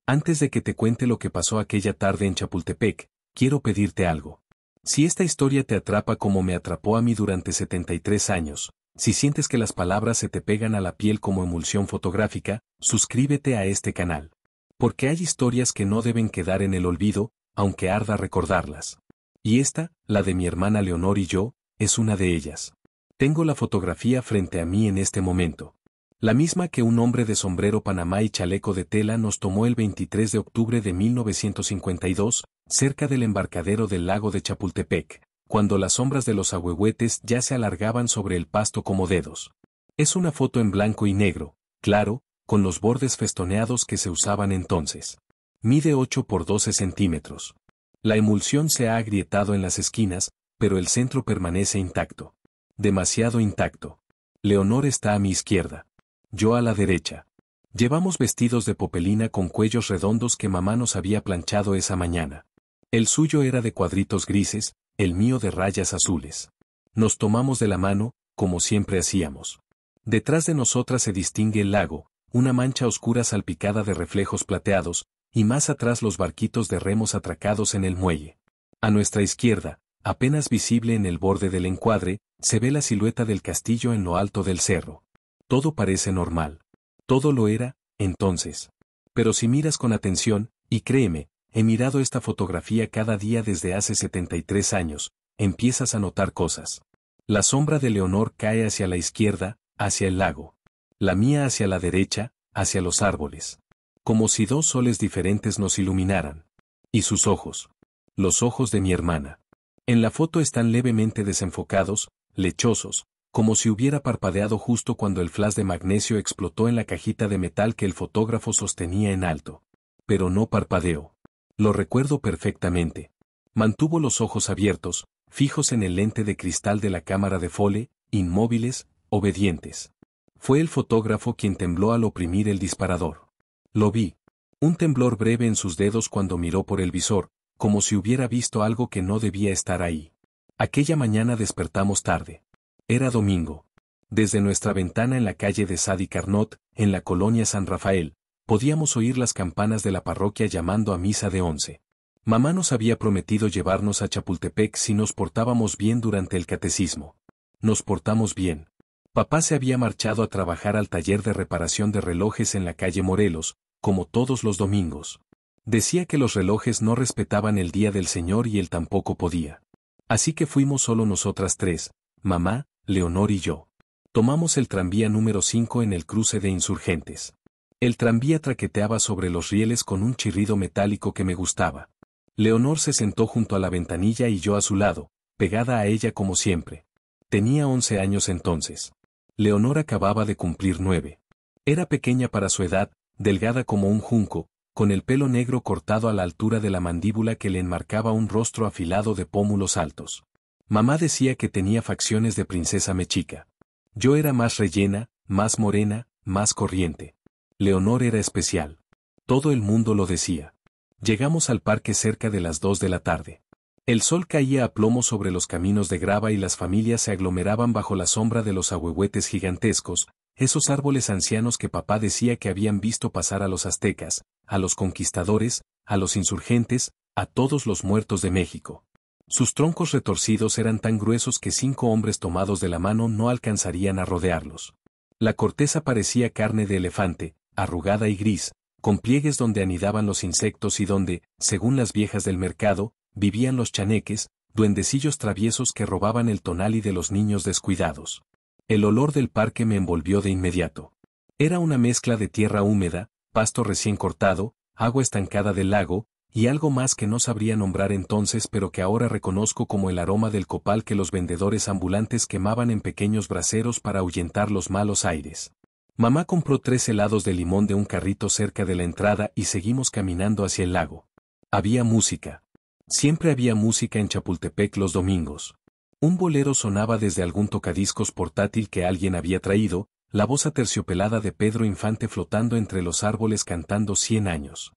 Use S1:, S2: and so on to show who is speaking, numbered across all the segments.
S1: Antes de que te cuente lo que pasó aquella tarde en Chapultepec, quiero pedirte algo. Si esta historia te atrapa como me atrapó a mí durante 73 años, si sientes que las palabras se te pegan a la piel como emulsión fotográfica, suscríbete a este canal. Porque hay historias que no deben quedar en el olvido, aunque arda recordarlas. Y esta, la de mi hermana Leonor y yo, es una de ellas. Tengo la fotografía frente a mí en este momento. La misma que un hombre de sombrero panamá y chaleco de tela nos tomó el 23 de octubre de 1952, cerca del embarcadero del lago de Chapultepec, cuando las sombras de los ahuehuetes ya se alargaban sobre el pasto como dedos. Es una foto en blanco y negro, claro, con los bordes festoneados que se usaban entonces. Mide 8 por 12 centímetros. La emulsión se ha agrietado en las esquinas, pero el centro permanece intacto. Demasiado intacto. Leonor está a mi izquierda. Yo a la derecha. Llevamos vestidos de popelina con cuellos redondos que mamá nos había planchado esa mañana. El suyo era de cuadritos grises, el mío de rayas azules. Nos tomamos de la mano, como siempre hacíamos. Detrás de nosotras se distingue el lago, una mancha oscura salpicada de reflejos plateados, y más atrás los barquitos de remos atracados en el muelle. A nuestra izquierda, apenas visible en el borde del encuadre, se ve la silueta del castillo en lo alto del cerro. Todo parece normal. Todo lo era, entonces. Pero si miras con atención, y créeme, he mirado esta fotografía cada día desde hace 73 años, empiezas a notar cosas. La sombra de Leonor cae hacia la izquierda, hacia el lago. La mía hacia la derecha, hacia los árboles. Como si dos soles diferentes nos iluminaran. Y sus ojos. Los ojos de mi hermana. En la foto están levemente desenfocados, lechosos, como si hubiera parpadeado justo cuando el flash de magnesio explotó en la cajita de metal que el fotógrafo sostenía en alto. Pero no parpadeó. Lo recuerdo perfectamente. Mantuvo los ojos abiertos, fijos en el lente de cristal de la cámara de Fole, inmóviles, obedientes. Fue el fotógrafo quien tembló al oprimir el disparador. Lo vi. Un temblor breve en sus dedos cuando miró por el visor, como si hubiera visto algo que no debía estar ahí. Aquella mañana despertamos tarde. Era domingo. Desde nuestra ventana en la calle de Sadi Carnot, en la colonia San Rafael, podíamos oír las campanas de la parroquia llamando a misa de 11. Mamá nos había prometido llevarnos a Chapultepec si nos portábamos bien durante el catecismo. Nos portamos bien. Papá se había marchado a trabajar al taller de reparación de relojes en la calle Morelos, como todos los domingos. Decía que los relojes no respetaban el día del Señor y él tampoco podía. Así que fuimos solo nosotras tres, mamá, Leonor y yo. Tomamos el tranvía número 5 en el cruce de Insurgentes. El tranvía traqueteaba sobre los rieles con un chirrido metálico que me gustaba. Leonor se sentó junto a la ventanilla y yo a su lado, pegada a ella como siempre. Tenía 11 años entonces. Leonor acababa de cumplir 9. Era pequeña para su edad, delgada como un junco, con el pelo negro cortado a la altura de la mandíbula que le enmarcaba un rostro afilado de pómulos altos. Mamá decía que tenía facciones de princesa mexica. Yo era más rellena, más morena, más corriente. Leonor era especial. Todo el mundo lo decía. Llegamos al parque cerca de las 2 de la tarde. El sol caía a plomo sobre los caminos de grava y las familias se aglomeraban bajo la sombra de los ahuehuetes gigantescos, esos árboles ancianos que papá decía que habían visto pasar a los aztecas, a los conquistadores, a los insurgentes, a todos los muertos de México. Sus troncos retorcidos eran tan gruesos que 5 hombres tomados de la mano no alcanzarían a rodearlos. La corteza parecía carne de elefante, arrugada y gris, con pliegues donde anidaban los insectos y donde, según las viejas del mercado, vivían los chaneques, duendecillos traviesos que robaban el tonali de los niños descuidados. El olor del parque me envolvió de inmediato. Era una mezcla de tierra húmeda, pasto recién cortado, agua estancada del lago, y algo más que no sabría nombrar entonces pero que ahora reconozco como el aroma del copal que los vendedores ambulantes quemaban en pequeños braseros para ahuyentar los malos aires. Mamá compró 3 helados de limón de un carrito cerca de la entrada y seguimos caminando hacia el lago. Había música. Siempre había música en Chapultepec los domingos. Un bolero sonaba desde algún tocadiscos portátil que alguien había traído, la voz aterciopelada de Pedro Infante flotando entre los árboles cantando 100 años.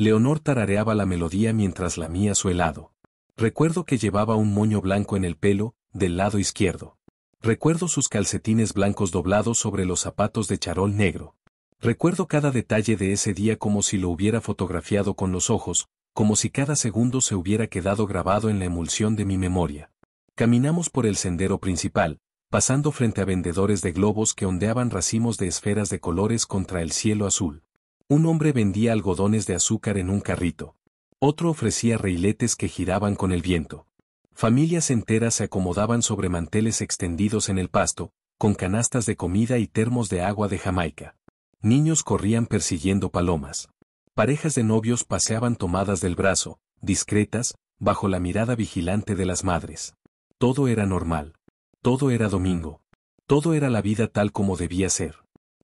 S1: Leonor tarareaba la melodía mientras lamía su helado. Recuerdo que llevaba un moño blanco en el pelo, del lado izquierdo. Recuerdo sus calcetines blancos doblados sobre los zapatos de charol negro. Recuerdo cada detalle de ese día como si lo hubiera fotografiado con los ojos, como si cada segundo se hubiera quedado grabado en la emulsión de mi memoria. Caminamos por el sendero principal, pasando frente a vendedores de globos que ondeaban racimos de esferas de colores contra el cielo azul. Un hombre vendía algodones de azúcar en un carrito. Otro ofrecía reiletes que giraban con el viento. Familias enteras se acomodaban sobre manteles extendidos en el pasto, con canastas de comida y termos de agua de Jamaica. Niños corrían persiguiendo palomas. Parejas de novios paseaban tomadas del brazo, discretas, bajo la mirada vigilante de las madres. Todo era normal. Todo era domingo. Todo era la vida tal como debía ser.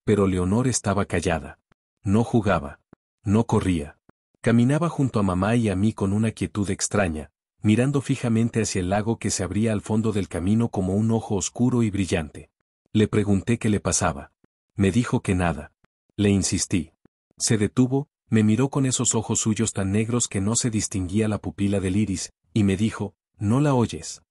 S1: Pero Leonor estaba callada. No jugaba. No corría. Caminaba junto a mamá y a mí con una quietud extraña, mirando fijamente hacia el lago que se abría al fondo del camino como un ojo oscuro y brillante. Le pregunté qué le pasaba. Me dijo que nada. Le insistí. Se detuvo, me miró con esos ojos suyos tan negros que no se distinguía la pupila del iris, y me dijo, ¿no la oyes?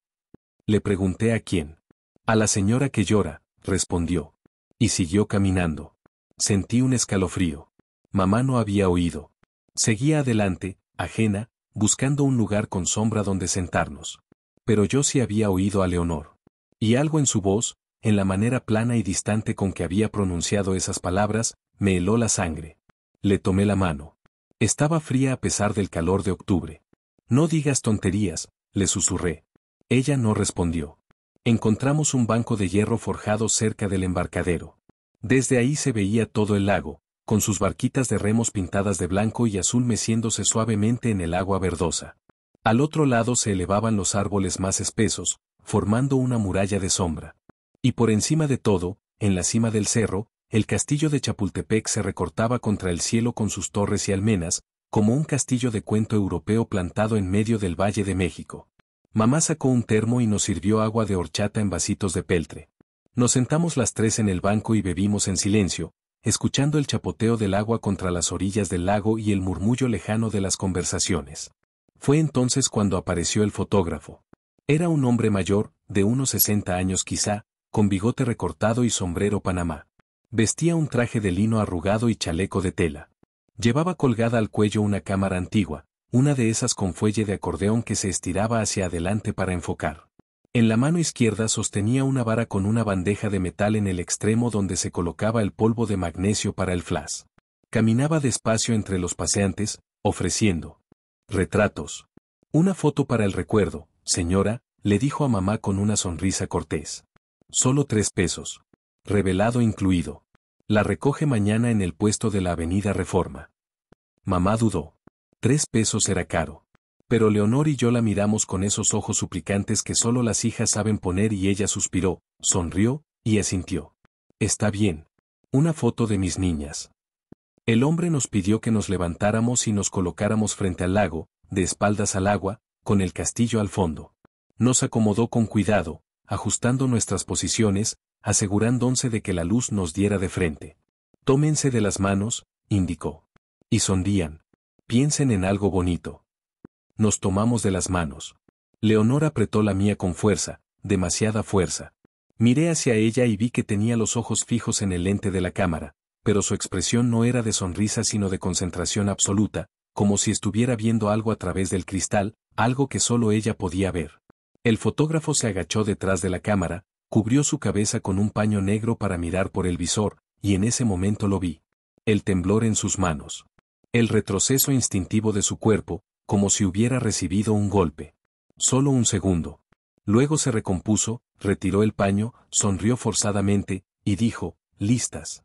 S1: Le pregunté a quién. A la señora que llora, respondió. Y siguió caminando. Sentí un escalofrío. Mamá no había oído. Seguía adelante, ajena, buscando un lugar con sombra donde sentarnos. Pero yo sí había oído a Leonor. Y algo en su voz, en la manera plana y distante con que había pronunciado esas palabras, me heló la sangre. Le tomé la mano. Estaba fría a pesar del calor de octubre. No digas tonterías, le susurré. Ella no respondió. Encontramos un banco de hierro forjado cerca del embarcadero. Desde ahí se veía todo el lago, con sus barquitas de remos pintadas de blanco y azul meciéndose suavemente en el agua verdosa. Al otro lado se elevaban los árboles más espesos, formando una muralla de sombra. Y por encima de todo, en la cima del cerro, el castillo de Chapultepec se recortaba contra el cielo con sus torres y almenas, como un castillo de cuento europeo plantado en medio del Valle de México. Mamá sacó un termo y nos sirvió agua de horchata en vasitos de peltre. Nos sentamos las tres en el banco y bebimos en silencio, escuchando el chapoteo del agua contra las orillas del lago y el murmullo lejano de las conversaciones. Fue entonces cuando apareció el fotógrafo. Era un hombre mayor, de unos 60 años quizá, con bigote recortado y sombrero panamá. Vestía un traje de lino arrugado y chaleco de tela. Llevaba colgada al cuello una cámara antigua, una de esas con fuelle de acordeón que se estiraba hacia adelante para enfocar. En la mano izquierda sostenía una vara con una bandeja de metal en el extremo donde se colocaba el polvo de magnesio para el flash. Caminaba despacio entre los paseantes, ofreciendo retratos. Una foto para el recuerdo, señora, le dijo a mamá con una sonrisa cortés. Solo 3 pesos. Revelado incluido. La recoge mañana en el puesto de la Avenida Reforma. Mamá dudó. 3 pesos era caro. Pero Leonor y yo la miramos con esos ojos suplicantes que solo las hijas saben poner y ella suspiró, sonrió, y asintió. Está bien. Una foto de mis niñas. El hombre nos pidió que nos levantáramos y nos colocáramos frente al lago, de espaldas al agua, con el castillo al fondo. Nos acomodó con cuidado, ajustando nuestras posiciones, asegurándose de que la luz nos diera de frente. Tómense de las manos, indicó. Y sonrían. Piensen en algo bonito. Nos tomamos de las manos. Leonor apretó la mía con fuerza, demasiada fuerza. Miré hacia ella y vi que tenía los ojos fijos en el lente de la cámara, pero su expresión no era de sonrisa sino de concentración absoluta, como si estuviera viendo algo a través del cristal, algo que solo ella podía ver. El fotógrafo se agachó detrás de la cámara, cubrió su cabeza con un paño negro para mirar por el visor, y en ese momento lo vi. El temblor en sus manos. El retroceso instintivo de su cuerpo, como si hubiera recibido un golpe. Solo un segundo. Luego se recompuso, retiró el paño, sonrió forzadamente, y dijo, «Listas».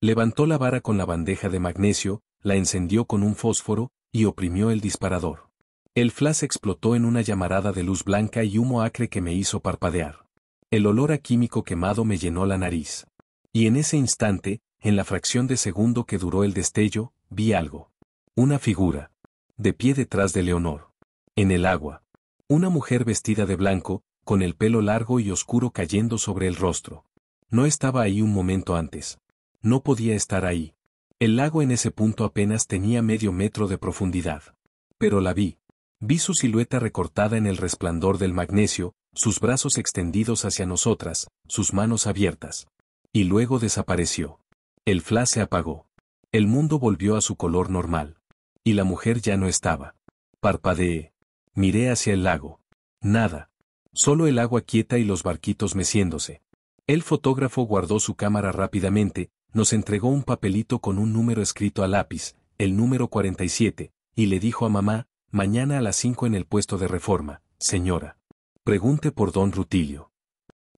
S1: Levantó la vara con la bandeja de magnesio, la encendió con un fósforo, y oprimió el disparador. El flash explotó en una llamarada de luz blanca y humo acre que me hizo parpadear. El olor a químico quemado me llenó la nariz. Y en ese instante, en la fracción de segundo que duró el destello, vi algo. Una figura. De pie detrás de Leonor. En el agua. Una mujer vestida de blanco, con el pelo largo y oscuro cayendo sobre el rostro. No estaba ahí un momento antes. No podía estar ahí. El lago en ese punto apenas tenía medio metro de profundidad. Pero la vi. Vi su silueta recortada en el resplandor del magnesio, sus brazos extendidos hacia nosotras, sus manos abiertas. Y luego desapareció. El flash se apagó. El mundo volvió a su color normal. Y la mujer ya no estaba. Parpadeé. Miré hacia el lago. Nada. Solo el agua quieta y los barquitos meciéndose. El fotógrafo guardó su cámara rápidamente, nos entregó un papelito con un número escrito a lápiz, el número 47, y le dijo a mamá, mañana a las 5 en el puesto de Reforma, señora. Pregunte por don Rutilio.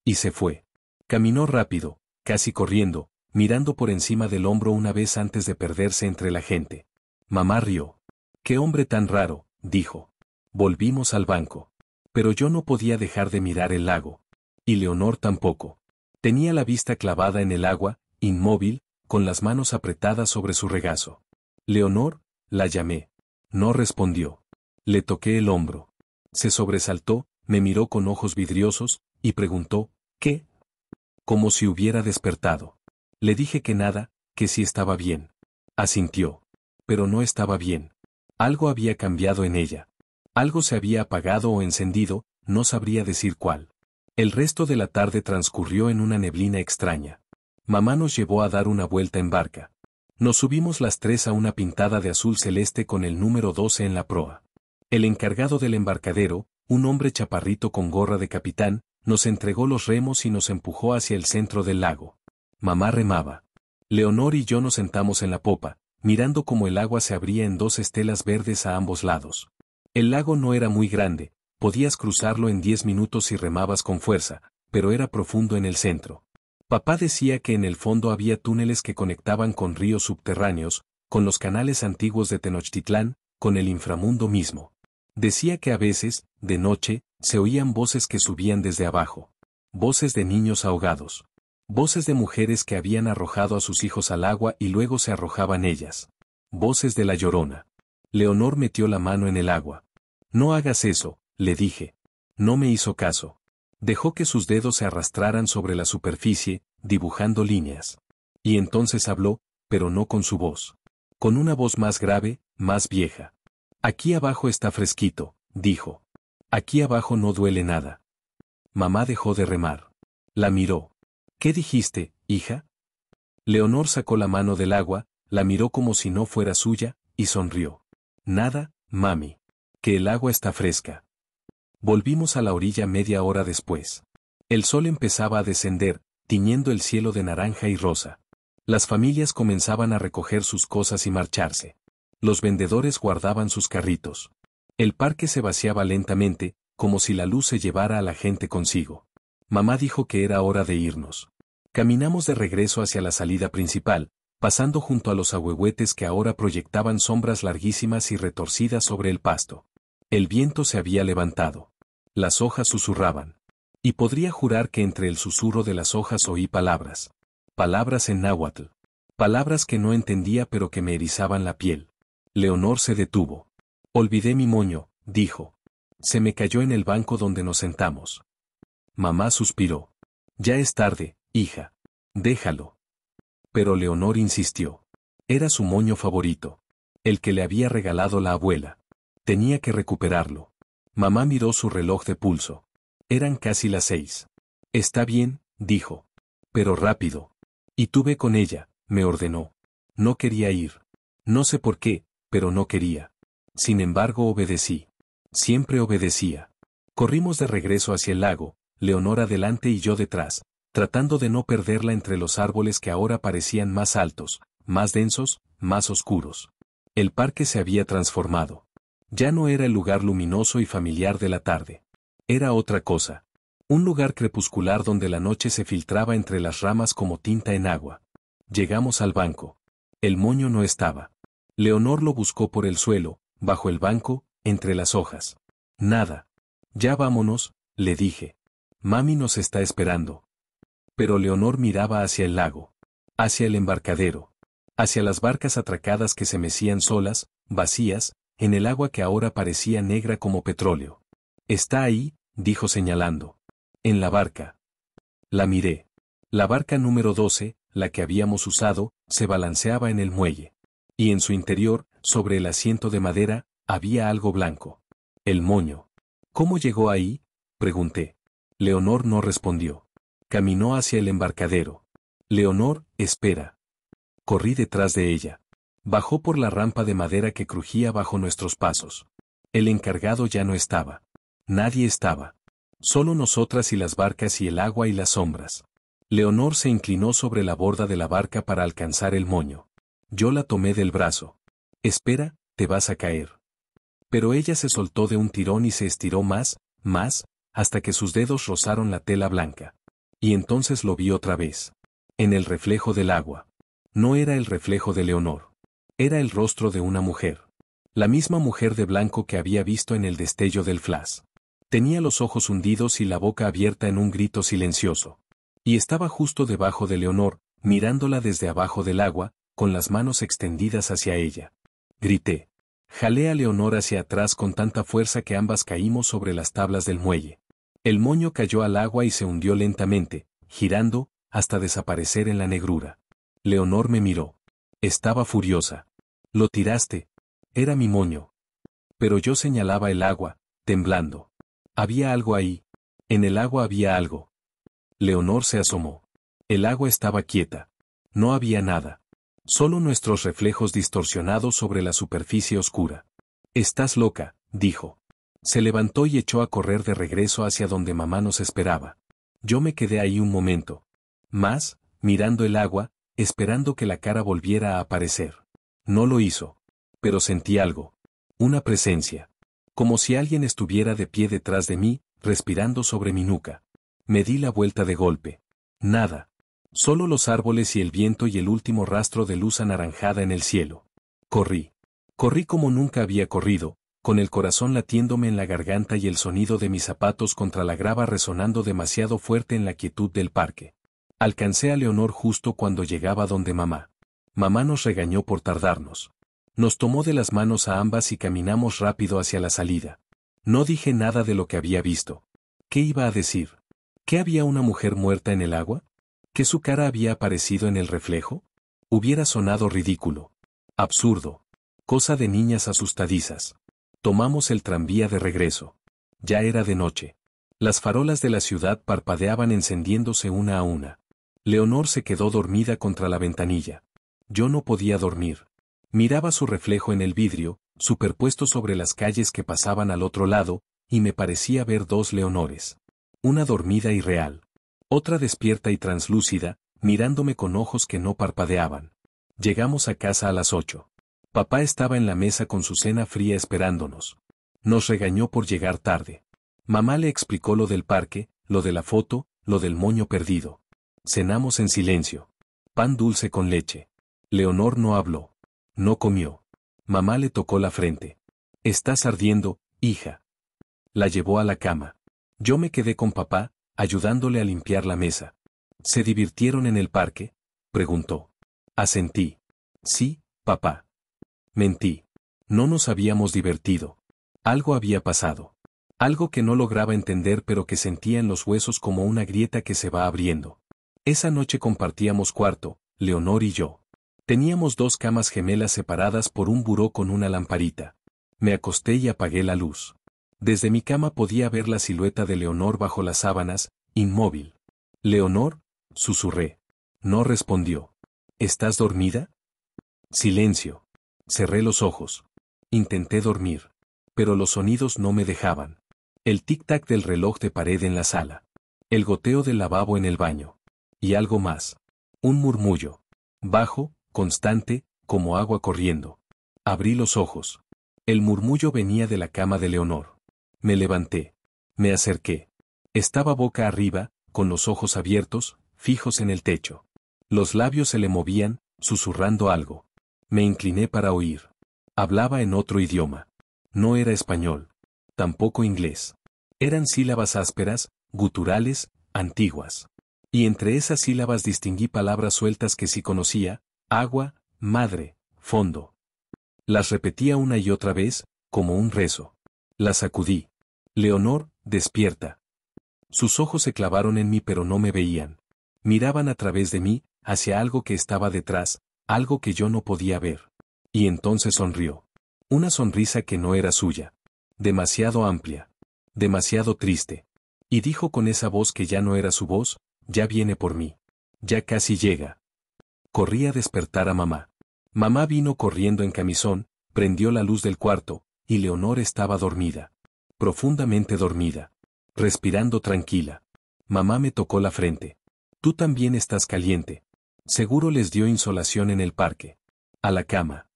S1: Y se fue. Caminó rápido, casi corriendo, mirando por encima del hombro una vez antes de perderse entre la gente. Mamá rió. «Qué hombre tan raro», dijo. Volvimos al banco. Pero yo no podía dejar de mirar el lago. Y Leonor tampoco. Tenía la vista clavada en el agua, inmóvil, con las manos apretadas sobre su regazo. «Leonor», la llamé. No respondió. Le toqué el hombro. Se sobresaltó, me miró con ojos vidriosos, y preguntó, «¿Qué?». Como si hubiera despertado. Le dije que nada, que sí estaba bien. Asintió. Pero no estaba bien. Algo había cambiado en ella. Algo se había apagado o encendido, no sabría decir cuál. El resto de la tarde transcurrió en una neblina extraña. Mamá nos llevó a dar una vuelta en barca. Nos subimos las tres a una pintada de azul celeste con el número 12 en la proa. El encargado del embarcadero, un hombre chaparrito con gorra de capitán, nos entregó los remos y nos empujó hacia el centro del lago. Mamá remaba. Leonor y yo nos sentamos en la popa, mirando cómo el agua se abría en dos estelas verdes a ambos lados. El lago no era muy grande, podías cruzarlo en 10 minutos si remabas con fuerza, pero era profundo en el centro. Papá decía que en el fondo había túneles que conectaban con ríos subterráneos, con los canales antiguos de Tenochtitlán, con el inframundo mismo. Decía que a veces, de noche, se oían voces que subían desde abajo. Voces de niños ahogados. Voces de mujeres que habían arrojado a sus hijos al agua y luego se arrojaban ellas. Voces de la Llorona. Leonor metió la mano en el agua. «No hagas eso», le dije. No me hizo caso. Dejó que sus dedos se arrastraran sobre la superficie, dibujando líneas. Y entonces habló, pero no con su voz. Con una voz más grave, más vieja. «Aquí abajo está fresquito», dijo. «Aquí abajo no duele nada». Mamá dejó de remar. La miró. «¿Qué dijiste, hija?». Leonor sacó la mano del agua, la miró como si no fuera suya, y sonrió. «Nada, mami. Que el agua está fresca». Volvimos a la orilla media hora después. El sol empezaba a descender, tiñendo el cielo de naranja y rosa. Las familias comenzaban a recoger sus cosas y marcharse. Los vendedores guardaban sus carritos. El parque se vaciaba lentamente, como si la luz se llevara a la gente consigo. Mamá dijo que era hora de irnos. Caminamos de regreso hacia la salida principal, pasando junto a los ahuehuetes que ahora proyectaban sombras larguísimas y retorcidas sobre el pasto. El viento se había levantado. Las hojas susurraban. Y podría jurar que entre el susurro de las hojas oí palabras. Palabras en náhuatl. Palabras que no entendía pero que me erizaban la piel. Leonor se detuvo. «Olvidé mi moño», dijo. «Se me cayó en el banco donde nos sentamos». Mamá suspiró. «Ya es tarde, hija. Déjalo». Pero Leonor insistió. Era su moño favorito. El que le había regalado la abuela. Tenía que recuperarlo. Mamá miró su reloj de pulso. Eran casi las 6. «Está bien», dijo. «Pero rápido». «Y tú ve con ella», me ordenó. No quería ir. No sé por qué, pero no quería. Sin embargo obedecí. Siempre obedecía. Corrimos de regreso hacia el lago, Leonor adelante y yo detrás, tratando de no perderla entre los árboles que ahora parecían más altos, más densos, más oscuros. El parque se había transformado. Ya no era el lugar luminoso y familiar de la tarde. Era otra cosa. Un lugar crepuscular donde la noche se filtraba entre las ramas como tinta en agua. Llegamos al banco. El moño no estaba. Leonor lo buscó por el suelo, bajo el banco, entre las hojas. Nada. «Ya vámonos», le dije. «Mami nos está esperando». Pero Leonor miraba hacia el lago. Hacia el embarcadero. Hacia las barcas atracadas que se mecían solas, vacías, en el agua que ahora parecía negra como petróleo. «Está ahí», dijo señalando. «En la barca». La miré. La barca número 12, la que habíamos usado, se balanceaba en el muelle. Y en su interior, sobre el asiento de madera, había algo blanco. El moño. «¿Cómo llegó ahí?», pregunté. Leonor no respondió. Caminó hacia el embarcadero. «Leonor, espera». Corrí detrás de ella. Bajó por la rampa de madera que crujía bajo nuestros pasos. El encargado ya no estaba. Nadie estaba. Solo nosotras y las barcas y el agua y las sombras. Leonor se inclinó sobre la borda de la barca para alcanzar el moño. Yo la tomé del brazo. Espera, te vas a caer. Pero ella se soltó de un tirón y se estiró más, hasta que sus dedos rozaron la tela blanca. Y entonces lo vi otra vez. En el reflejo del agua. No era el reflejo de Leonor. Era el rostro de una mujer. La misma mujer de blanco que había visto en el destello del flash. Tenía los ojos hundidos y la boca abierta en un grito silencioso. Y estaba justo debajo de Leonor, mirándola desde abajo del agua, con las manos extendidas hacia ella. Grité. Jalé a Leonor hacia atrás con tanta fuerza que ambas caímos sobre las tablas del muelle. El moño cayó al agua y se hundió lentamente, girando, hasta desaparecer en la negrura. Leonor me miró. Estaba furiosa. Lo tiraste. Era mi moño. Pero yo señalaba el agua, temblando. Había algo ahí. En el agua había algo. Leonor se asomó. El agua estaba quieta. No había nada. Solo nuestros reflejos distorsionados sobre la superficie oscura. Estás loca, dijo. Se levantó y echó a correr de regreso hacia donde mamá nos esperaba. Yo me quedé ahí un momento. Más, mirando el agua, esperando que la cara volviera a aparecer. No lo hizo. Pero sentí algo. Una presencia. Como si alguien estuviera de pie detrás de mí, respirando sobre mi nuca. Me di la vuelta de golpe. Nada. Solo los árboles y el viento y el último rastro de luz anaranjada en el cielo. Corrí. Corrí como nunca había corrido, con el corazón latiéndome en la garganta y el sonido de mis zapatos contra la grava resonando demasiado fuerte en la quietud del parque. Alcancé a Leonor justo cuando llegaba donde mamá. Mamá nos regañó por tardarnos. Nos tomó de las manos a ambas y caminamos rápido hacia la salida. No dije nada de lo que había visto. ¿Qué iba a decir? ¿Que había una mujer muerta en el agua? ¿Que su cara había aparecido en el reflejo? Hubiera sonado ridículo. Absurdo. Cosa de niñas asustadizas. Tomamos el tranvía de regreso. Ya era de noche. Las farolas de la ciudad parpadeaban encendiéndose una a una. Leonor se quedó dormida contra la ventanilla. Yo no podía dormir. Miraba su reflejo en el vidrio, superpuesto sobre las calles que pasaban al otro lado, y me parecía ver dos Leonores. Una dormida y real. Otra despierta y translúcida, mirándome con ojos que no parpadeaban. Llegamos a casa a las 8. Papá estaba en la mesa con su cena fría esperándonos. Nos regañó por llegar tarde. Mamá le explicó lo del parque, lo de la foto, lo del moño perdido. Cenamos en silencio. Pan dulce con leche. Leonor no habló. No comió. Mamá le tocó la frente. Estás ardiendo, hija. La llevó a la cama. Yo me quedé con papá, ayudándole a limpiar la mesa. ¿Se divirtieron en el parque?, preguntó. Asentí. Sí, papá. Mentí. No nos habíamos divertido. Algo había pasado. Algo que no lograba entender pero que sentía en los huesos como una grieta que se va abriendo. Esa noche compartíamos cuarto, Leonor y yo. Teníamos dos camas gemelas separadas por un buró con una lamparita. Me acosté y apagué la luz. Desde mi cama podía ver la silueta de Leonor bajo las sábanas, inmóvil. «Leonor», susurré. No respondió. «¿Estás dormida?» Silencio. Cerré los ojos. Intenté dormir. Pero los sonidos no me dejaban. El tic-tac del reloj de pared en la sala. El goteo del lavabo en el baño. Y algo más. Un murmullo. Bajo, constante, como agua corriendo. Abrí los ojos. El murmullo venía de la cama de Leonor. Me levanté. Me acerqué. Estaba boca arriba, con los ojos abiertos, fijos en el techo. Los labios se le movían, susurrando algo. Me incliné para oír. Hablaba en otro idioma. No era español. Tampoco inglés. Eran sílabas ásperas, guturales, antiguas. Y entre esas sílabas distinguí palabras sueltas que sí conocía: agua, madre, fondo. Las repetía una y otra vez, como un rezo. Las sacudí. Leonor, despierta. Sus ojos se clavaron en mí pero no me veían. Miraban a través de mí, hacia algo que estaba detrás, algo que yo no podía ver. Y entonces sonrió. Una sonrisa que no era suya. Demasiado amplia. Demasiado triste. Y dijo con esa voz que ya no era su voz: ya viene por mí. Ya casi llega. Corrí a despertar a mamá. Mamá vino corriendo en camisón, prendió la luz del cuarto, y Leonor estaba dormida. Profundamente dormida. Respirando tranquila. Mamá me tocó la frente. Tú también estás caliente. Seguro les dio insolación en el parque. A la cama.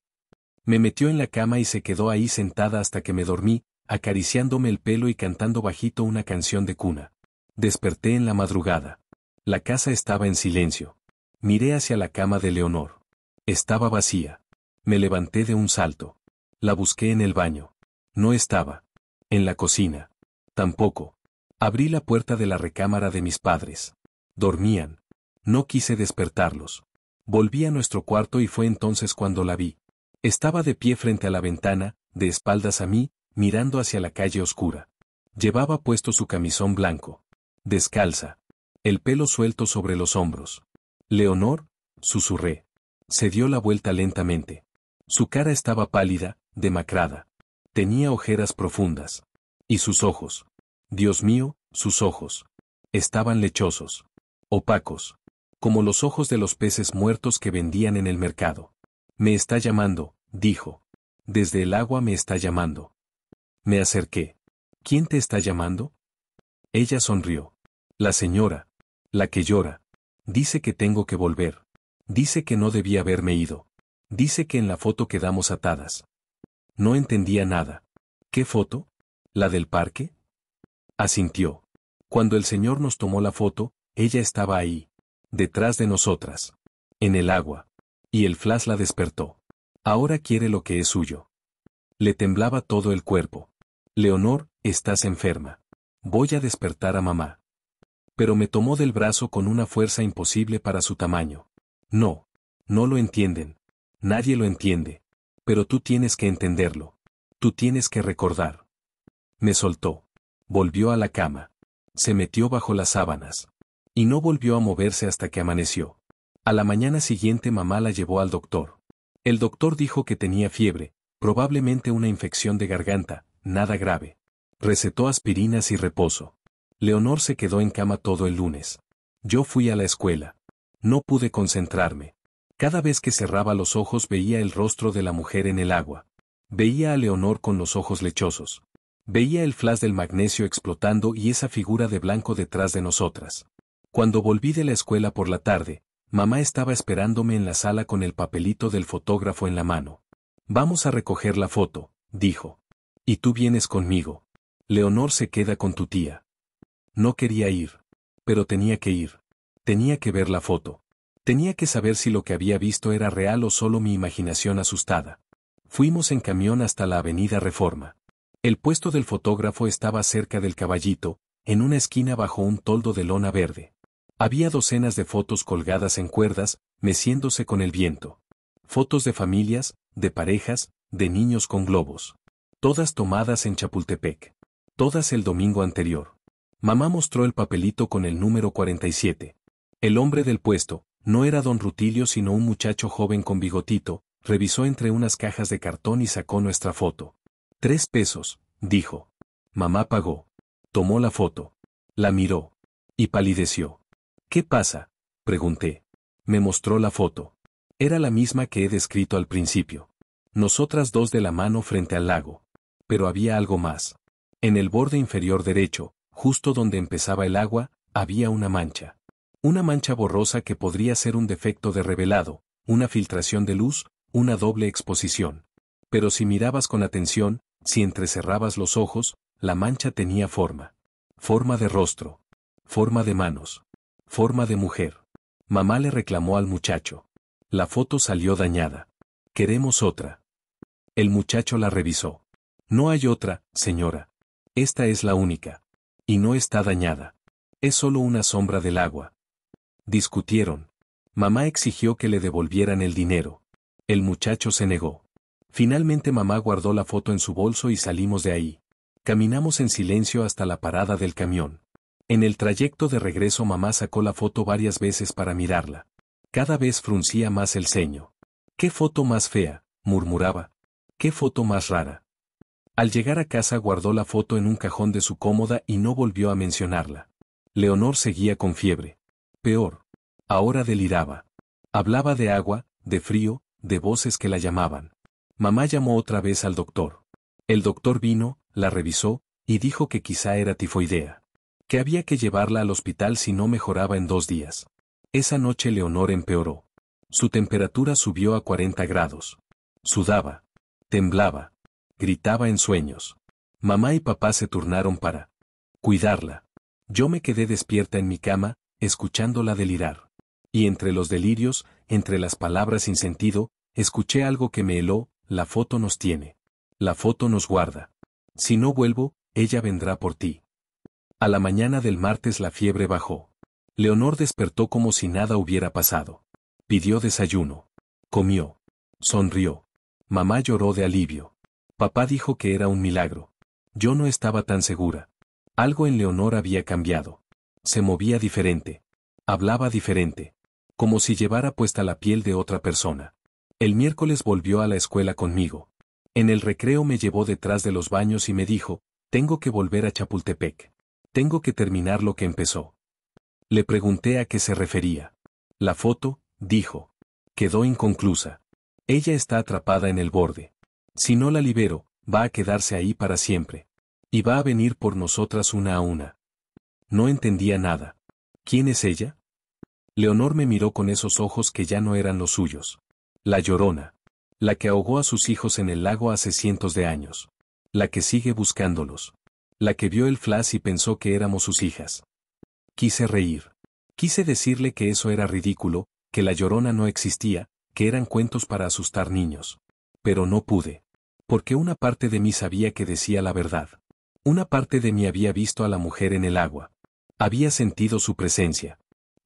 S1: Me metió en la cama y se quedó ahí sentada hasta que me dormí, acariciándome el pelo y cantando bajito una canción de cuna. Desperté en la madrugada. La casa estaba en silencio. Miré hacia la cama de Leonor. Estaba vacía. Me levanté de un salto. La busqué en el baño. No estaba. En la cocina. Tampoco. Abrí la puerta de la recámara de mis padres. Dormían. No quise despertarlos. Volví a nuestro cuarto y fue entonces cuando la vi. Estaba de pie frente a la ventana, de espaldas a mí, mirando hacia la calle oscura. Llevaba puesto su camisón blanco. Descalza. El pelo suelto sobre los hombros. «Leonor», susurré. Se dio la vuelta lentamente. Su cara estaba pálida, demacrada. Tenía ojeras profundas. Y sus ojos. Dios mío, sus ojos. Estaban lechosos. Opacos. Como los ojos de los peces muertos que vendían en el mercado. «Me está llamando», dijo. «Desde el agua me está llamando». Me acerqué. «¿Quién te está llamando?» Ella sonrió. «La señora. La que llora. Dice que tengo que volver. Dice que no debía haberme ido. Dice que en la foto quedamos atadas». No entendía nada. «¿Qué foto? ¿La del parque?» Asintió. «Cuando el señor nos tomó la foto, ella estaba ahí. Detrás de nosotras. En el agua. Y el flash la despertó. Ahora quiere lo que es suyo». Le temblaba todo el cuerpo. «Leonor, estás enferma. Voy a despertar a mamá». Pero me tomó del brazo con una fuerza imposible para su tamaño. «No. No lo entienden. Nadie lo entiende. Pero tú tienes que entenderlo. Tú tienes que recordar». Me soltó. Volvió a la cama. Se metió bajo las sábanas. Y no volvió a moverse hasta que amaneció. A la mañana siguiente mamá la llevó al doctor. El doctor dijo que tenía fiebre, probablemente una infección de garganta, nada grave. Recetó aspirinas y reposo. Leonor se quedó en cama todo el lunes. Yo fui a la escuela. No pude concentrarme. Cada vez que cerraba los ojos veía el rostro de la mujer en el agua. Veía a Leonor con los ojos lechosos. Veía el flash del magnesio explotando y esa figura de blanco detrás de nosotras. Cuando volví de la escuela por la tarde, mamá estaba esperándome en la sala con el papelito del fotógrafo en la mano. «Vamos a recoger la foto», dijo. «Y tú vienes conmigo. Leonor se queda con tu tía». No quería ir. Pero tenía que ir. Tenía que ver la foto. Tenía que saber si lo que había visto era real o solo mi imaginación asustada. Fuimos en camión hasta la avenida Reforma. El puesto del fotógrafo estaba cerca del Caballito, en una esquina bajo un toldo de lona verde. Había docenas de fotos colgadas en cuerdas, meciéndose con el viento. Fotos de familias, de parejas, de niños con globos. Todas tomadas en Chapultepec. Todas el domingo anterior. Mamá mostró el papelito con el número 47. El hombre del puesto, no era don Rutilio sino un muchacho joven con bigotito, revisó entre unas cajas de cartón y sacó nuestra foto. «3 pesos», dijo. Mamá pagó. Tomó la foto. La miró. Y palideció. «¿Qué pasa?», pregunté. Me mostró la foto. Era la misma que he descrito al principio. Nosotras dos de la mano frente al lago. Pero había algo más. En el borde inferior derecho, justo donde empezaba el agua, había una mancha. Una mancha borrosa que podría ser un defecto de revelado, una filtración de luz, una doble exposición. Pero si mirabas con atención, si entrecerrabas los ojos, la mancha tenía forma. Forma de rostro. Forma de manos. Forma de mujer. Mamá le reclamó al muchacho. La foto salió dañada. «Queremos otra». El muchacho la revisó. «No hay otra, señora. Esta es la única. Y no está dañada. Es solo una sombra del agua». Discutieron. Mamá exigió que le devolvieran el dinero. El muchacho se negó. Finalmente mamá guardó la foto en su bolso y salimos de ahí. Caminamos en silencio hasta la parada del camión. En el trayecto de regreso mamá sacó la foto varias veces para mirarla. Cada vez fruncía más el ceño. «¿Qué foto más fea?», murmuraba. «¿Qué foto más rara?». Al llegar a casa guardó la foto en un cajón de su cómoda y no volvió a mencionarla. Leonor seguía con fiebre. Peor. Ahora deliraba. Hablaba de agua, de frío, de voces que la llamaban. Mamá llamó otra vez al doctor. El doctor vino, la revisó, y dijo que quizá era tifoidea. Que había que llevarla al hospital si no mejoraba en 2 días. Esa noche Leonor empeoró. Su temperatura subió a 40 grados. Sudaba. Temblaba. Gritaba en sueños. Mamá y papá se turnaron para cuidarla. Yo me quedé despierta en mi cama, escuchándola delirar. Y entre los delirios, entre las palabras sin sentido, escuché algo que me heló: la foto nos tiene. La foto nos guarda. Si no vuelvo, ella vendrá por ti. A la mañana del martes la fiebre bajó. Leonor despertó como si nada hubiera pasado. Pidió desayuno. Comió. Sonrió. Mamá lloró de alivio. Papá dijo que era un milagro. Yo no estaba tan segura. Algo en Leonor había cambiado. Se movía diferente. Hablaba diferente. Como si llevara puesta la piel de otra persona. El miércoles volvió a la escuela conmigo. En el recreo me llevó detrás de los baños y me dijo: tengo que volver a Chapultepec. Tengo que terminar lo que empezó. Le pregunté a qué se refería. La foto, dijo. Quedó inconclusa. Ella está atrapada en el borde. Si no la libero, va a quedarse ahí para siempre. Y va a venir por nosotras una a una. No entendía nada. ¿Quién es ella? Leonor me miró con esos ojos que ya no eran los suyos. La Llorona. La que ahogó a sus hijos en el lago hace cientos de años. La que sigue buscándolos. La que vio el flash y pensó que éramos sus hijas. Quise reír. Quise decirle que eso era ridículo, que la Llorona no existía, que eran cuentos para asustar niños. Pero no pude. Porque una parte de mí sabía que decía la verdad. Una parte de mí había visto a la mujer en el agua. Había sentido su presencia.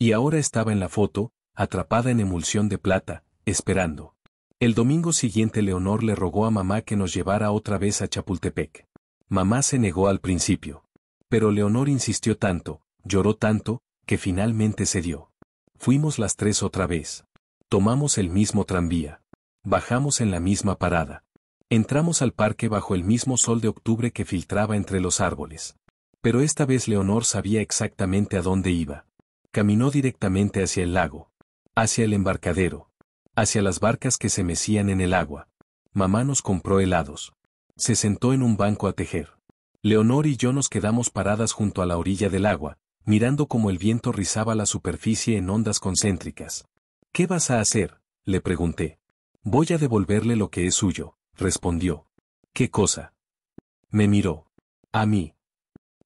S1: Y ahora estaba en la foto, atrapada en emulsión de plata, esperando. El domingo siguiente Leonor le rogó a mamá que nos llevara otra vez a Chapultepec. Mamá se negó al principio. Pero Leonor insistió tanto, lloró tanto, que finalmente cedió. Fuimos las 3 otra vez. Tomamos el mismo tranvía. Bajamos en la misma parada. Entramos al parque bajo el mismo sol de octubre que filtraba entre los árboles. Pero esta vez Leonor sabía exactamente a dónde iba. Caminó directamente hacia el lago. Hacia el embarcadero. Hacia las barcas que se mecían en el agua. Mamá nos compró helados. Se sentó en un banco a tejer. Leonor y yo nos quedamos paradas junto a la orilla del agua, mirando cómo el viento rizaba la superficie en ondas concéntricas. ¿Qué vas a hacer?, le pregunté. Voy a devolverle lo que es suyo, respondió. ¿Qué cosa? Me miró. A mí.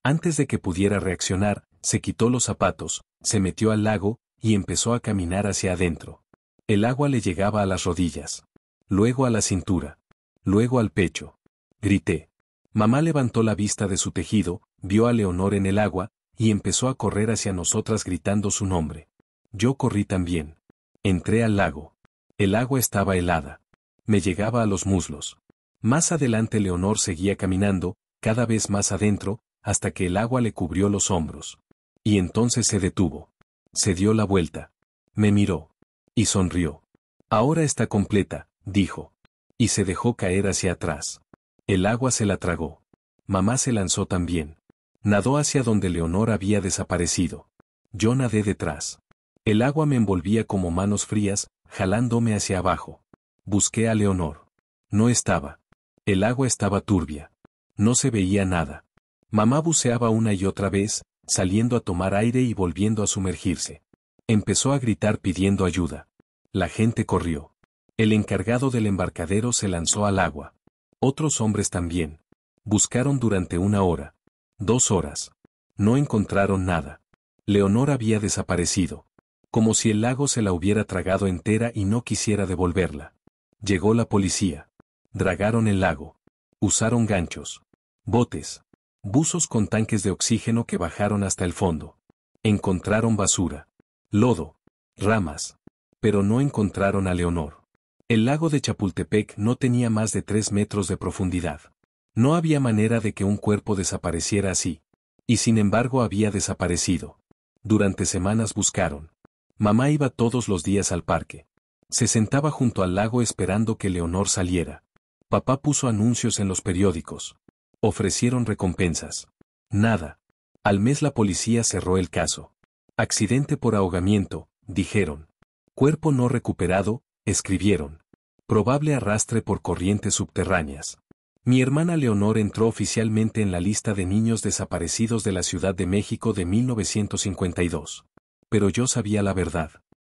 S1: Antes de que pudiera reaccionar, se quitó los zapatos, se metió al lago, y empezó a caminar hacia adentro. El agua le llegaba a las rodillas. Luego a la cintura. Luego al pecho. Grité. Mamá levantó la vista de su tejido, vio a Leonor en el agua, y empezó a correr hacia nosotras gritando su nombre. Yo corrí también. Entré al lago. El agua estaba helada. Me llegaba a los muslos. Más adelante Leonor seguía caminando, cada vez más adentro, hasta que el agua le cubrió los hombros. Y entonces se detuvo. Se dio la vuelta. Me miró. Y sonrió. Ahora está completa, dijo. Y se dejó caer hacia atrás. El agua se la tragó. Mamá se lanzó también. Nadó hacia donde Leonor había desaparecido. Yo nadé detrás. El agua me envolvía como manos frías, jalándome hacia abajo. Busqué a Leonor. No estaba. El agua estaba turbia. No se veía nada. Mamá buceaba una y otra vez, saliendo a tomar aire y volviendo a sumergirse. Empezó a gritar pidiendo ayuda. La gente corrió. El encargado del embarcadero se lanzó al agua. Otros hombres también. Buscaron durante 1 hora. 2 horas. No encontraron nada. Leonor había desaparecido. Como si el lago se la hubiera tragado entera y no quisiera devolverla. Llegó la policía. Dragaron el lago. Usaron ganchos. Botes. Buzos con tanques de oxígeno que bajaron hasta el fondo. Encontraron basura. Lodo. Ramas. Pero no encontraron a Leonor. El lago de Chapultepec no tenía más de 3 metros de profundidad. No había manera de que un cuerpo desapareciera así. Y sin embargo había desaparecido. Durante semanas buscaron. Mamá iba todos los días al parque. Se sentaba junto al lago esperando que Leonor saliera. Papá puso anuncios en los periódicos. Ofrecieron recompensas. Nada. Al mes la policía cerró el caso. Accidente por ahogamiento, dijeron. Cuerpo no recuperado, escribieron. Probable arrastre por corrientes subterráneas. Mi hermana Leonor entró oficialmente en la lista de niños desaparecidos de la Ciudad de México de 1952. Pero yo sabía la verdad.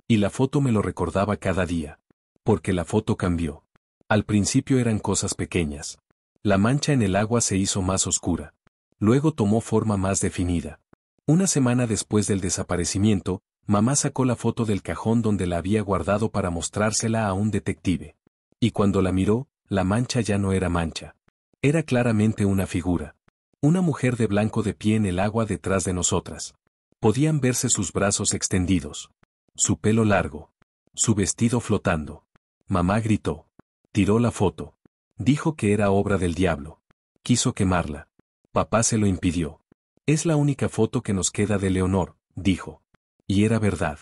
S1: Y la foto me lo recordaba cada día. Porque la foto cambió. Al principio eran cosas pequeñas. La mancha en el agua se hizo más oscura. Luego tomó forma más definida. Una semana después del desaparecimiento, mamá sacó la foto del cajón donde la había guardado para mostrársela a un detective. Y cuando la miró, la mancha ya no era mancha. Era claramente una figura. Una mujer de blanco de pie en el agua detrás de nosotras. Podían verse sus brazos extendidos. Su pelo largo. Su vestido flotando. Mamá gritó. Tiró la foto. Dijo que era obra del diablo. Quiso quemarla. Papá se lo impidió. Es la única foto que nos queda de Leonor, dijo. Y era verdad.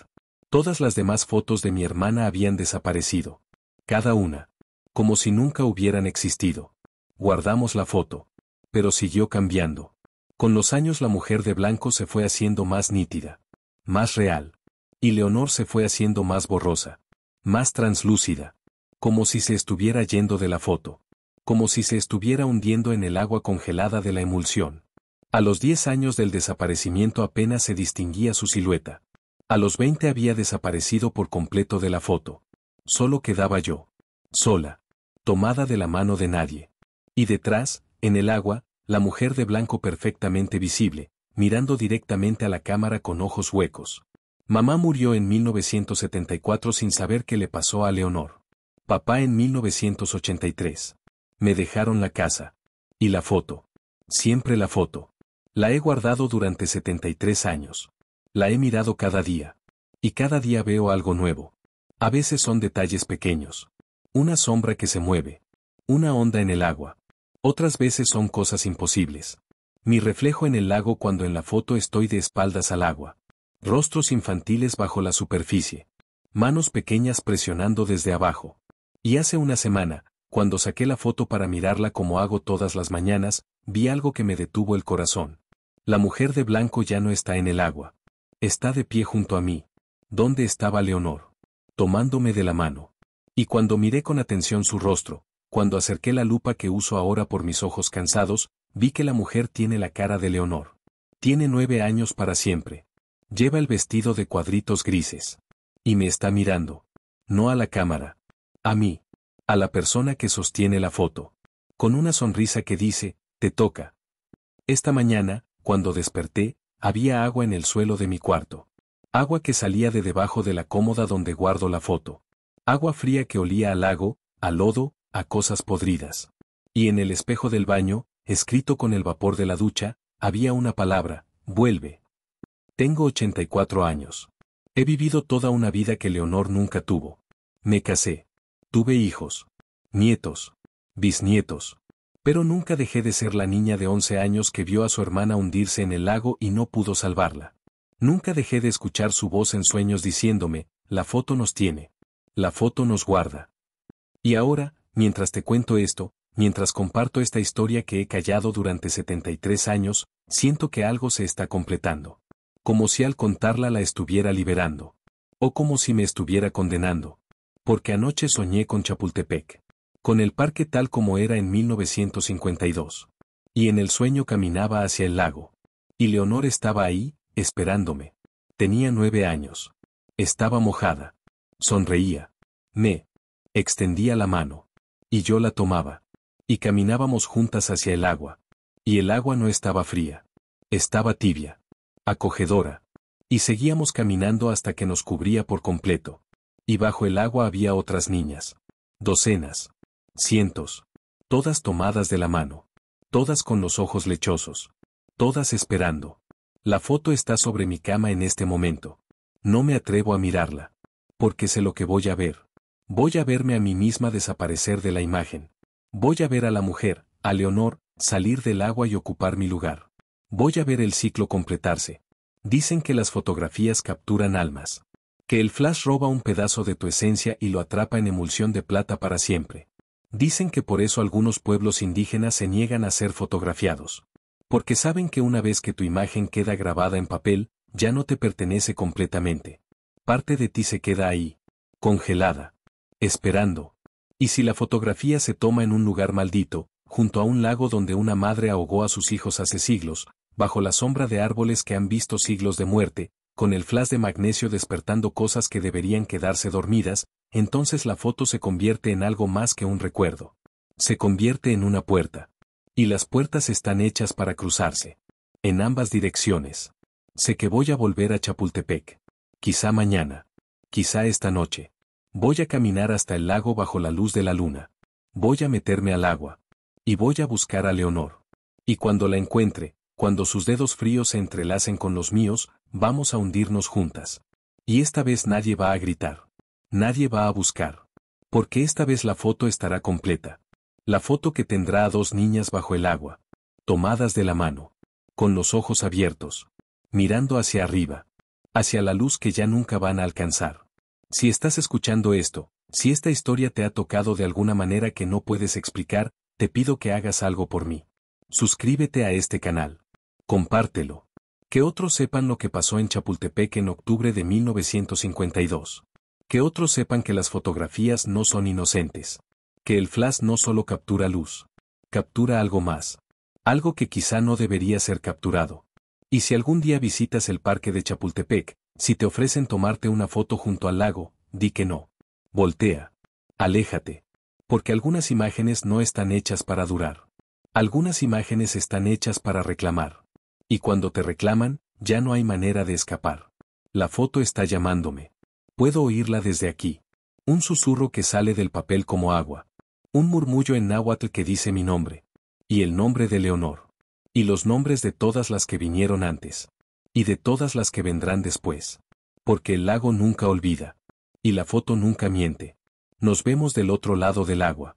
S1: Todas las demás fotos de mi hermana habían desaparecido. Cada una. Como si nunca hubieran existido. Guardamos la foto. Pero siguió cambiando. Con los años la mujer de blanco se fue haciendo más nítida. Más real. Y Leonor se fue haciendo más borrosa. Más translúcida. Como si se estuviera yendo de la foto. Como si se estuviera hundiendo en el agua congelada de la emulsión. A los 10 años del desaparecimiento apenas se distinguía su silueta. A los 20 había desaparecido por completo de la foto. Solo quedaba yo. Sola. Tomada de la mano de nadie. Y detrás, en el agua, la mujer de blanco perfectamente visible, mirando directamente a la cámara con ojos huecos. Mamá murió en 1974 sin saber qué le pasó a Leonor. Papá en 1983. Me dejaron la casa. Y la foto. Siempre la foto. La he guardado durante 73 años. La he mirado cada día. Y cada día veo algo nuevo. A veces son detalles pequeños. Una sombra que se mueve. Una onda en el agua. Otras veces son cosas imposibles. Mi reflejo en el lago cuando en la foto estoy de espaldas al agua. Rostros infantiles bajo la superficie. Manos pequeñas presionando desde abajo. Y hace una semana, cuando saqué la foto para mirarla como hago todas las mañanas, vi algo que me detuvo el corazón. La mujer de blanco ya no está en el agua. Está de pie junto a mí. ¿Dónde estaba Leonor? Tomándome de la mano. Y cuando miré con atención su rostro, cuando acerqué la lupa que uso ahora por mis ojos cansados, vi que la mujer tiene la cara de Leonor. Tiene 9 años para siempre. Lleva el vestido de cuadritos grises. Y me está mirando. No a la cámara. A mí. A la persona que sostiene la foto. Con una sonrisa que dice, te toca. Esta mañana, cuando desperté, había agua en el suelo de mi cuarto. Agua que salía de debajo de la cómoda donde guardo la foto. Agua fría que olía a lago, a lodo, a cosas podridas. Y en el espejo del baño, escrito con el vapor de la ducha, había una palabra, vuelve. Tengo 84 años. He vivido toda una vida que Leonor nunca tuvo. Me casé. Tuve hijos. Nietos. Bisnietos. Pero nunca dejé de ser la niña de 11 años que vio a su hermana hundirse en el lago y no pudo salvarla. Nunca dejé de escuchar su voz en sueños diciéndome, la foto nos tiene. La foto nos guarda. Y ahora, mientras te cuento esto, mientras comparto esta historia que he callado durante 73 años, siento que algo se está completando. Como si al contarla la estuviera liberando. O como si me estuviera condenando. Porque anoche soñé con Chapultepec. Con el parque tal como era en 1952. Y en el sueño caminaba hacia el lago. Y Leonor estaba ahí, esperándome. Tenía 9 años. Estaba mojada. Sonreía. Me extendía la mano. Y yo la tomaba. Y caminábamos juntas hacia el agua. Y el agua no estaba fría. Estaba tibia. Acogedora. Y seguíamos caminando hasta que nos cubría por completo. Y bajo el agua había otras niñas. Docenas. Cientos. Todas tomadas de la mano. Todas con los ojos lechosos. Todas esperando. La foto está sobre mi cama en este momento. No me atrevo a mirarla. Porque sé lo que voy a ver. Voy a verme a mí misma desaparecer de la imagen. Voy a ver a la mujer, a Leonor, salir del agua y ocupar mi lugar. Voy a ver el ciclo completarse. Dicen que las fotografías capturan almas. Que el flash roba un pedazo de tu esencia y lo atrapa en emulsión de plata para siempre. Dicen que por eso algunos pueblos indígenas se niegan a ser fotografiados. Porque saben que una vez que tu imagen queda grabada en papel, ya no te pertenece completamente. Parte de ti se queda ahí, congelada, esperando. ¿Y si la fotografía se toma en un lugar maldito, junto a un lago donde una madre ahogó a sus hijos hace siglos, bajo la sombra de árboles que han visto siglos de muerte, con el flash de magnesio despertando cosas que deberían quedarse dormidas, entonces la foto se convierte en algo más que un recuerdo. Se convierte en una puerta. Y las puertas están hechas para cruzarse. En ambas direcciones. Sé que voy a volver a Chapultepec. Quizá mañana. Quizá esta noche. Voy a caminar hasta el lago bajo la luz de la luna. Voy a meterme al agua. Y voy a buscar a Leonor. Y cuando la encuentre, cuando sus dedos fríos se entrelacen con los míos, vamos a hundirnos juntas. Y esta vez nadie va a gritar. Nadie va a buscar. Porque esta vez la foto estará completa. La foto que tendrá a dos niñas bajo el agua. Tomadas de la mano. Con los ojos abiertos. Mirando hacia arriba. Hacia la luz que ya nunca van a alcanzar. Si estás escuchando esto, si esta historia te ha tocado de alguna manera que no puedes explicar, te pido que hagas algo por mí. Suscríbete a este canal. Compártelo. Que otros sepan lo que pasó en Chapultepec en octubre de 1952. Que otros sepan que las fotografías no son inocentes. Que el flash no solo captura luz. Captura algo más. Algo que quizá no debería ser capturado. Y si algún día visitas el parque de Chapultepec, si te ofrecen tomarte una foto junto al lago, di que no. Voltea. Aléjate. Porque algunas imágenes no están hechas para durar. Algunas imágenes están hechas para reclamar. Y cuando te reclaman, ya no hay manera de escapar. La foto está llamándome. Puedo oírla desde aquí. Un susurro que sale del papel como agua. Un murmullo en náhuatl que dice mi nombre. Y el nombre de Leonor. Y los nombres de todas las que vinieron antes. Y de todas las que vendrán después. Porque el lago nunca olvida. Y la foto nunca miente. Nos vemos del otro lado del agua.